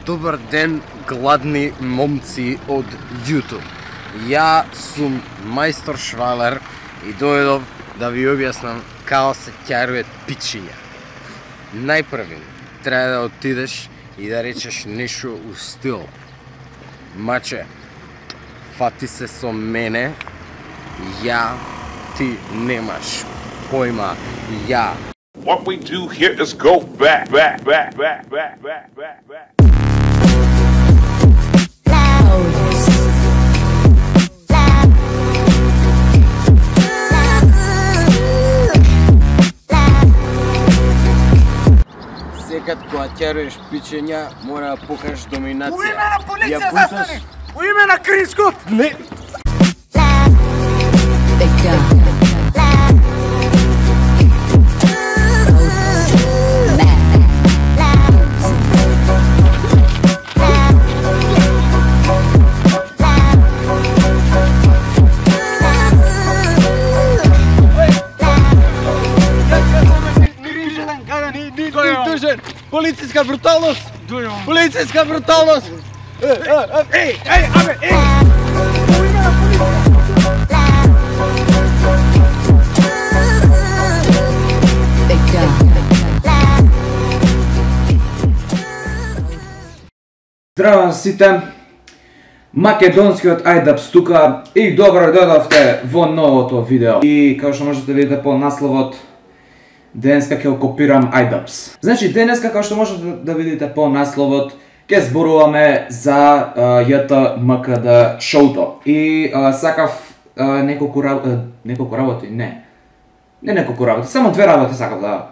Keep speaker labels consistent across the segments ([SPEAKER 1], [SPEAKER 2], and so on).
[SPEAKER 1] Добар ден, гладни момци од YouTube. Ја сум мајстор Швалер и дојдов да ви објаснам како се ќарујат пичиња. Најпрви треба да отидеш и да речеш нешто у стил: маче, фати се со мене, ја ти немаш појма, ја.
[SPEAKER 2] What we do here is go back.
[SPEAKER 1] Секад кога ќаруеш пичења, мора да покажеш доминација.
[SPEAKER 3] У име на полиција застани! У име на Крискот!
[SPEAKER 1] Не!
[SPEAKER 3] Полицијска бруталност! Полицијска бруталност! Ей, абе, ей!
[SPEAKER 4] Здраво сите, македонскиот Ајдапс тука и добро дојдовте во новото видео. И како што можете да видите по насловот, денеска ќе копирам Ајдапс. Значи денеска, како што можете да видите по насловот, ќе зборуваме за ЈТ-МКД шоуто. И сакав неколку работи, не неколку работи, само две работи сакав да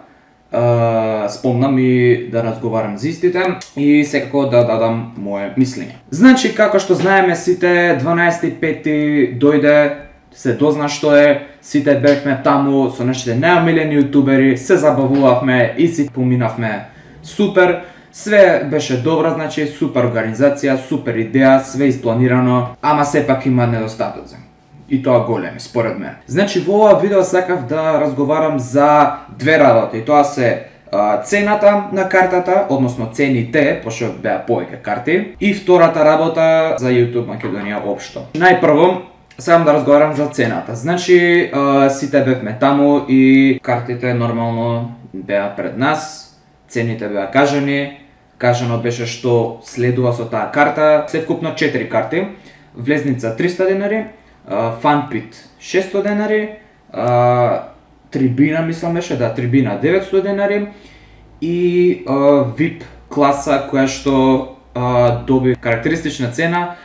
[SPEAKER 4] спомнам и да разговарам за истите и секако да дадам моје мислење. Значи, како што знаеме сите, 12.5 дојде, се дозна што е, сите бевме таму со нашите најомилени јутубери, се забавувавме и си поминавме супер, све беше добро, значи супер организација, супер идеја, све испланирано, ама сепак има недостатоци. И тоа големи, според мен. Значи, во ова видео сакав да разговарам за две работи. Тоа се цената на картата, односно цените, пошто беа повеќе карти, и втората работа за YouTube Македонија општо. Најпрво, сакам да разговарам за цената. Значи, сите бевме таму и картите нормално беа пред нас, цените беа кажано беше што следува со таа карта, севкупно 4 карти, влезница 300 денари, фанпит 600 денари, трибина мислам беше, да, трибина 900 денари и VIP класа која што доби карактеристична цена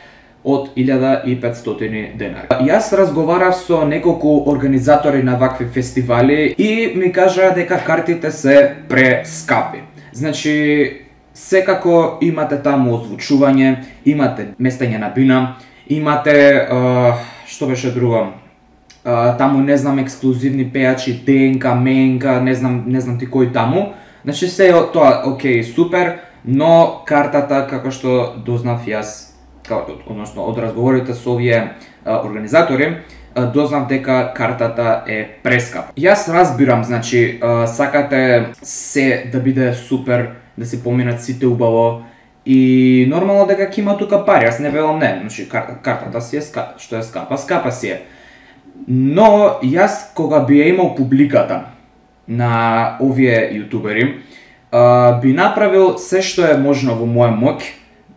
[SPEAKER 4] од 1500 денари. Јас разговарав со неколку организатори на вакви фестивали и ми кажаа дека картите се прескапи. Значи, секако имате таму озвучување, имате местење на бина, имате, што беше друго, таму не знам ексклузивни пејачи, ДНК, МНК, не знам ти кој таму. Значи се тоа окей, супер, но картата, како што дознав јас, односно од разговорите со овие организатори, дознав дека картата е прескап. Јас разбирам, значи, сакате се да биде супер, да се поминат сите убаво и нормално дека ќе има тука пари, јас не велам не, значи картата си е што е скапа си е. Но јас кога би ја имал публиката на овие јутубери, би направил се што е можно во моја моќ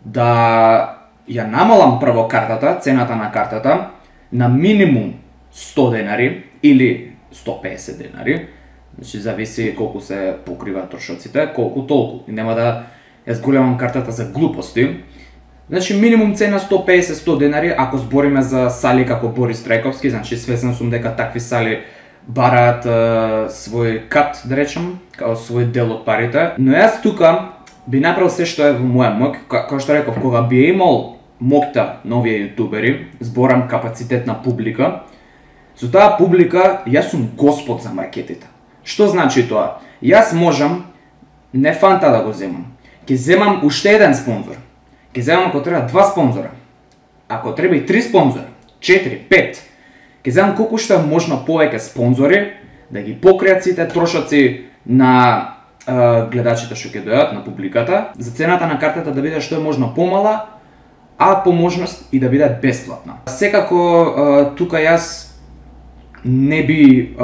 [SPEAKER 4] да ја намалам прво картата, цената на картата, на минимум 100 денари или 150 денари. Значи, зависи колку се покриваат трошоците, колку толку. И нема да ја зголемам картата за глупости. Значи, минимум цена 150-100 денари, ако збориме за сали како Борис Трајковски, значи свесен сум дека такви сали бараат свој кат, да речем, као свој дел од парите. Но јас тука би направил се што е во моја моќ, како што реков, кога би имал моќта на овие јутубери, зборам капацитет на публика, со таа публика јас сум господ за маркетите. Што значи тоа? Јас можам не фанта да го земам. Ќе земам уште еден спонзор. Ќе земам ако треба 2 спонзора. Ако треба и 3 спонзора, 4, 5. Ќе земам колку што е можно повеќе спонзори да ги покријат сите трошоци на гледачите што ќе дојдат на публиката, за цената на картата да биде што е можно помала, а по можност и да биде бесплатна. Секако тука јас не би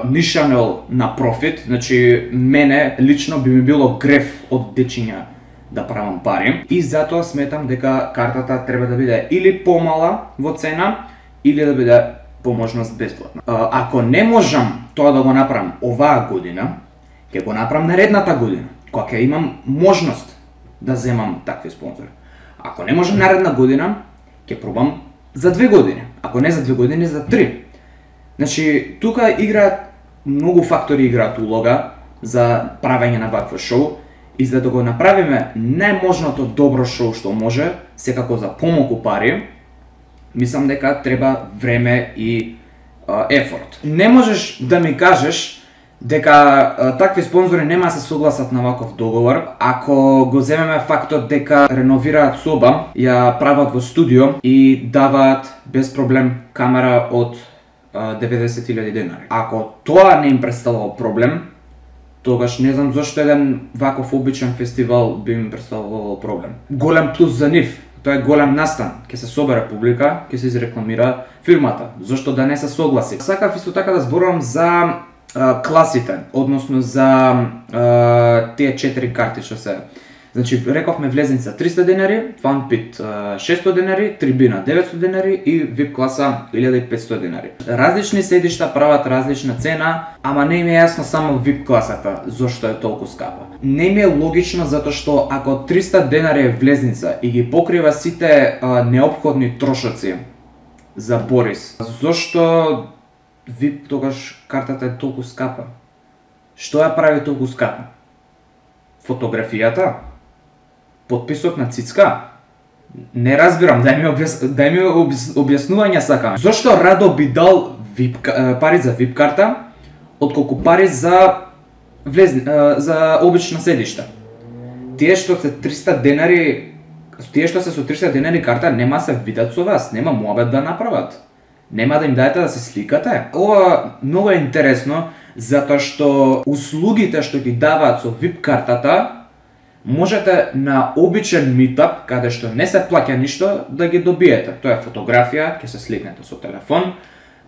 [SPEAKER 4] нишанел на профит, значи мене лично би ми било греф од дечиња да правам пари и затоа сметам дека картата треба да биде или помала во цена или да биде по можност бесплатна. Ако не можам тоа да го направам оваа година, ќе го направам наредната година, кога ќе имам можност да земам такви спонзори. Ако не можам наредна година, ќе пробам за 2 години, ако не за 2 години, за 3. Значи, тука играат многу фактори играат улога за правење на вакво шоу и за да го направиме најможното добро шоу што може, секако за помалку пари, мислам дека треба време и ефорт. Не можеш да ми кажеш дека такви спонзори нема да се согласат на ваков договор, ако го земеме фактот дека реновираат соба, ја прават во студио и даваат без проблем камера од 90.000 денари. Ако тоа не им представува проблем, тогаш не знам зошто еден ваков обичен фестивал би им представувал проблем. Голем плюс за нив, тоа е голем настан, ќе се собере публика, ќе се изрекламира фирмата. Зошто да не се согласи? Сакав исто така да зборувам за класите, односно за тие 4 карти што се. Значи, рековме влезница 300 денари, Fun Pit 600 денари, трибина 900 денари и VIP класа 1500 денари. Различни седишта прават различна цена, ама не им е јасно само VIP класата, зошто е толку скапа. Не ми е логично затоа што ако 300 денари е влезница и ги покрива сите неопходни трошоци за Борис, зошто VIP тогаш картата е толку скапа? Што ја прави толку скапа? Фотографијата? Подписот на цицка? Не разбирам, дај ми објаснување сакам. Зошто радо би дал пари за VIP карта, отколку пари за обична седишта? Тие што се 300 денари, тие што се со 300 денари карта нема се видат со вас, нема муабет да направат. Нема да им дајете да се сликате. Ова многу е интересно, затоа што услугите што ги даваат со VIP картата, можете на обичен митап, каде што не се плаќа ништо, да ги добиете. Тоа е фотографија, ќе се сликнете со телефон.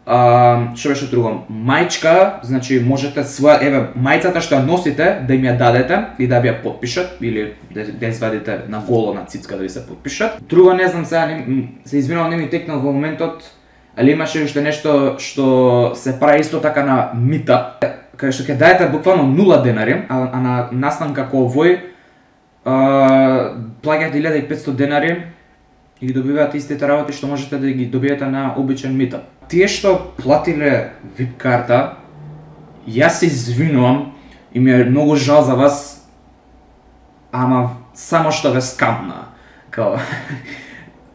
[SPEAKER 4] Што беше друго? Мајчка, значи можете своја, еве, мајцата што ја носите, да им ја дадете и да ви ја подпишат, или да извадите на голо на цицка да ви се подпишат. Друго не знам сега, се извинувам, не ми текнал во моментот, али имаше уште нешто што се прави исто така на митап, каде што ќе дајете буквално 0 денари, а на настан како овој плаќате 1500 денари и ги добивате истите работи што можете да ги добиете на обичен митап. Тие што платиле VIP карта, јас се извинувам и ми е многу жал за вас, ама само што ве скамна. Као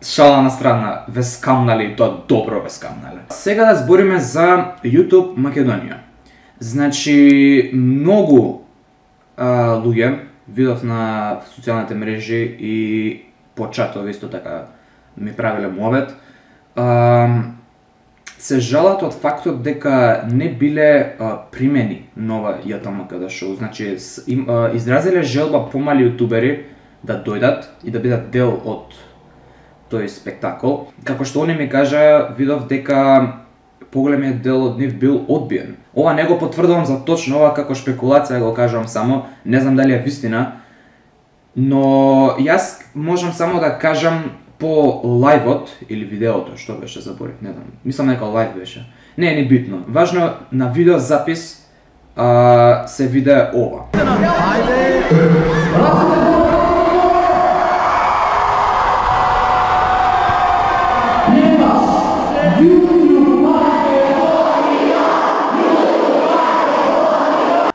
[SPEAKER 4] шала на страна, ве скамнали и тоа добро ве скамнале. Сега да збориме за YouTube Македонија. Значи, многу луѓе видов на социјалните мрежи и по чатови исто така ми правиле муабет, се жалат од фактот дека не биле примени нова JTMKD шоу. Значи, изразиле желба помали јутубери да дојдат и да бидат дел од тој спектакл. Како што они ми кажа, видов дека поголемиот дел од нив бил одбиен. Ова не го потврдувам за точно, ова како шпекулација го кажувам само, не знам дали е вистина, но јас можам само да кажам по лајвот или видеото, што беше, заборив, не знам. Мислам дека лајв беше. Не е ни битно. Важно на видео запис се виде ова.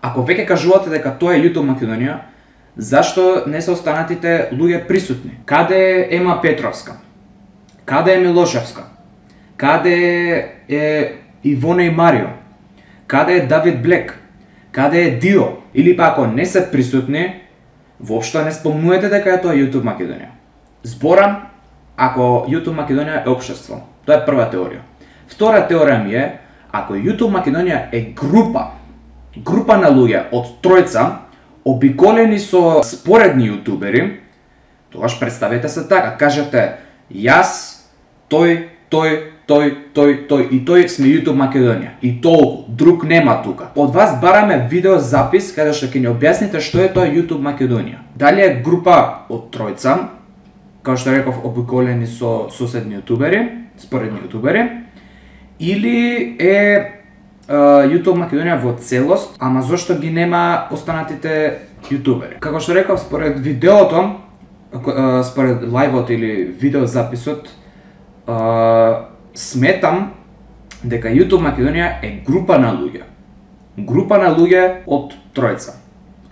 [SPEAKER 4] Ако веќе кажувате дека тоа е YouTube Македонија, зашто не се останатите луѓе присутни? Каде е Ема Петровска? Каде е Милошевска? Каде е Ивона и Марио? Каде е Давид Блек? Каде е Дио? Или па ако не се присутни, воопшто не спомнувате дека е тоа YouTube Македонија. Зборам ако YouTube Македонија е општество. Тоа е прва теорија. Втора теорија ми е, ако YouTube Македонија е група на луѓе од тројца, обиколени со споредни јутубери, тогаш представете се така, кажете јас, тој и тој сме YouTube Македонија. И толку, друг нема тука. Од вас бараме видеозапис каде што ќе ни објасните што е тоа YouTube Македонија. Дали е група од тројца, како што реков, обиколени со соседни јутубери, споредни јутубери, или е YouTube Македонија во целост, ама зошто ги нема останатите јутубери. Како што реков, според видеото, според лајвот или видеозаписот, сметам дека YouTube Македонија е група на луѓе. Група на луѓе од тројца,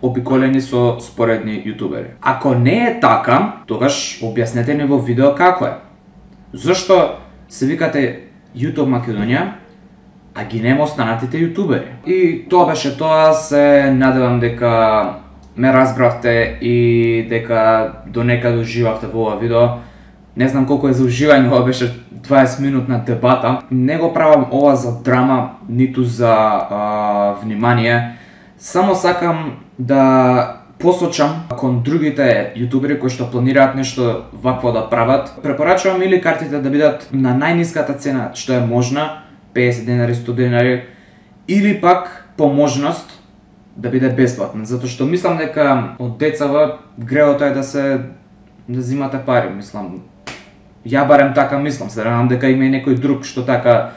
[SPEAKER 4] обиколени со споредни јутубери. Ако не е така, тогаш објаснете ни во видео како е. Зошто се викате YouTube Македонија, а ги нема останатите јутубери? И тоа беше тоа, се надевам дека ме разбравте и дека донекаде уживавте во ова видео. Не знам колку е за уживање, ова беше 20 минутна дебата. Не го правам ова за драма, ниту за внимание. Само сакам да посочам кон другите јутубери кои што планираат нешто вакво да прават. Препорачувам или картите да бидат на најниската цена што е можна, 50 денари, 100 денари, или пак по можност да биде бесплатно, затоа што мислам дека од децава греото е да зимате пари, мислам. Ја барем така мислам, се надам дека има и некој друг што така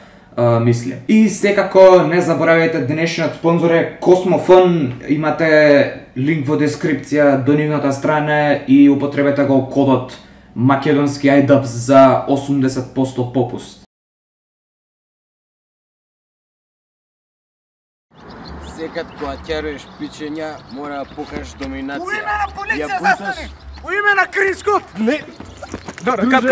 [SPEAKER 4] мисли. И секако не заборавајте, денешниот спонзор е Cosmofun, имате линк во дескрипција до нивната страна и употребете го кодот македонски iDubbbz за 80% попуст.
[SPEAKER 1] Секад кога ќеруваш пичења, мора да покажеш доминација.
[SPEAKER 3] У име на полиција застани! У име на Кринскот! Не! Добро, кат.